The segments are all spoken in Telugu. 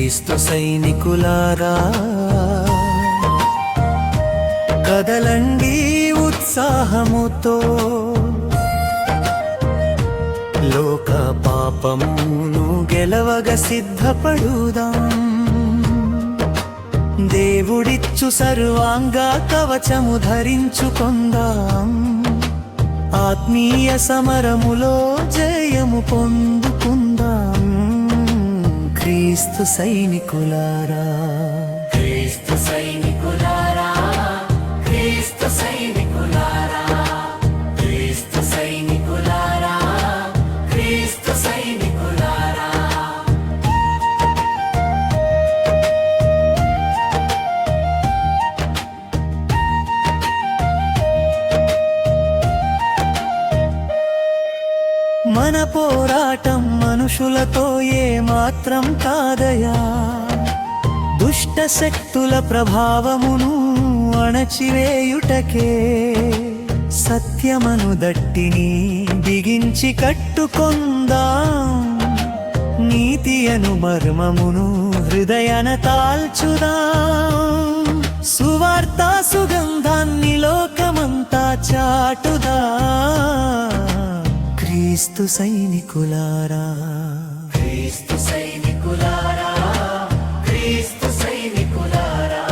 క్రీస్తు సైనికులారా కదలండి ఉత్సాహముతో, లోక పాపమును గెలవగ సిద్ధపడుదాం. దేవుడిచ్చు సర్వాంగ కవచము ధరించుకొందాం. ఆత్మీయ సమరములో జయము పొందుకుందాం. క్రీస్తు సైనికులారా, క్రీస్తు సైనికులారా, క్రీస్తు సైనికులారా, క్రీస్తు సైనికులారా, క్రీస్తు సైనికులారా. మన పోరాటం మనుషులతో ఏ మాత్రం కాదయా. దుష్ట శక్తుల ప్రభావమును అణచివేయుటకే సత్యమను దట్టిని బిగించి కట్టుకొందాం. నీతి అను మర్మమును హృదయన తాల్చుదాం. సువార్త సుగంధాన్ని లోకమంతా చాటుదా. క్రీస్తు సైనికులారా, క్రీస్తు సైనికులారా, క్రీస్తు సైనికులారా,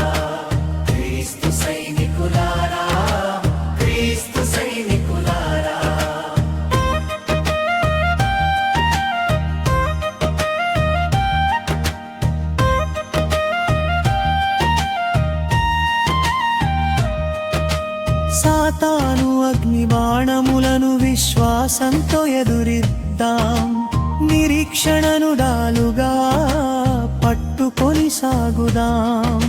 క్రీస్తు సైనికులారా, క్రీస్తు సైనికులారా. సాతాను అగ్నిబాణములను విశ్వాసంతో ఎదురిద్దాం. నిరీక్షణను డాలుగా పట్టుకొని సాగుదాం.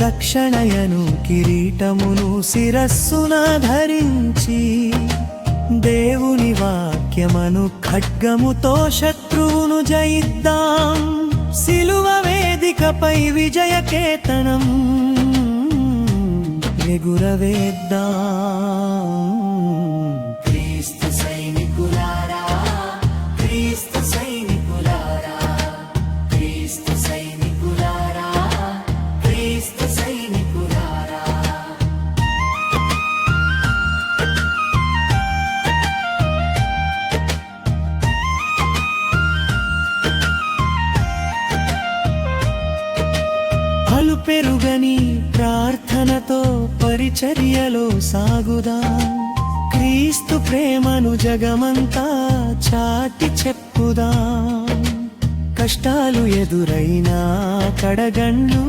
రక్షణయను కిరీటమును శిరస్సున ధరించి, దేవుని వాక్యమను ఖడ్గముతో శత్రువును జయిద్దాం. సిలువ వేదికపై విజయకేతనం ఎగురవేద్దాం. క్రీస్తు సైనికులారా, క్రీస్తు సైనికులారా, క్రీస్తు సైనికులారా, క్రీస్తు సైనికులారా. అలు పెరుగని ప్రార్థనతో పరిచర్యలో సాగుదాం. క్రీస్తు ప్రేమను జగమంతా చాటి చెప్పుదాం. కష్టాలు ఎదురైనా, కడగండ్లు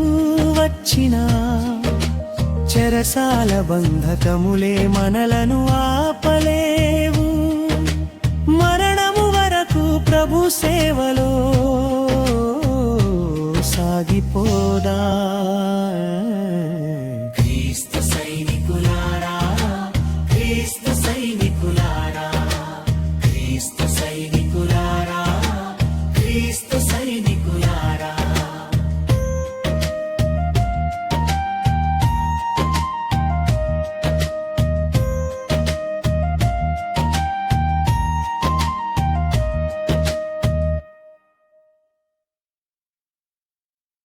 వచ్చినా, చెరసాల బంధకములే మనలను ఆపలేవు. మరణము వరకు ప్రభు సేవలో సాగిపోదా.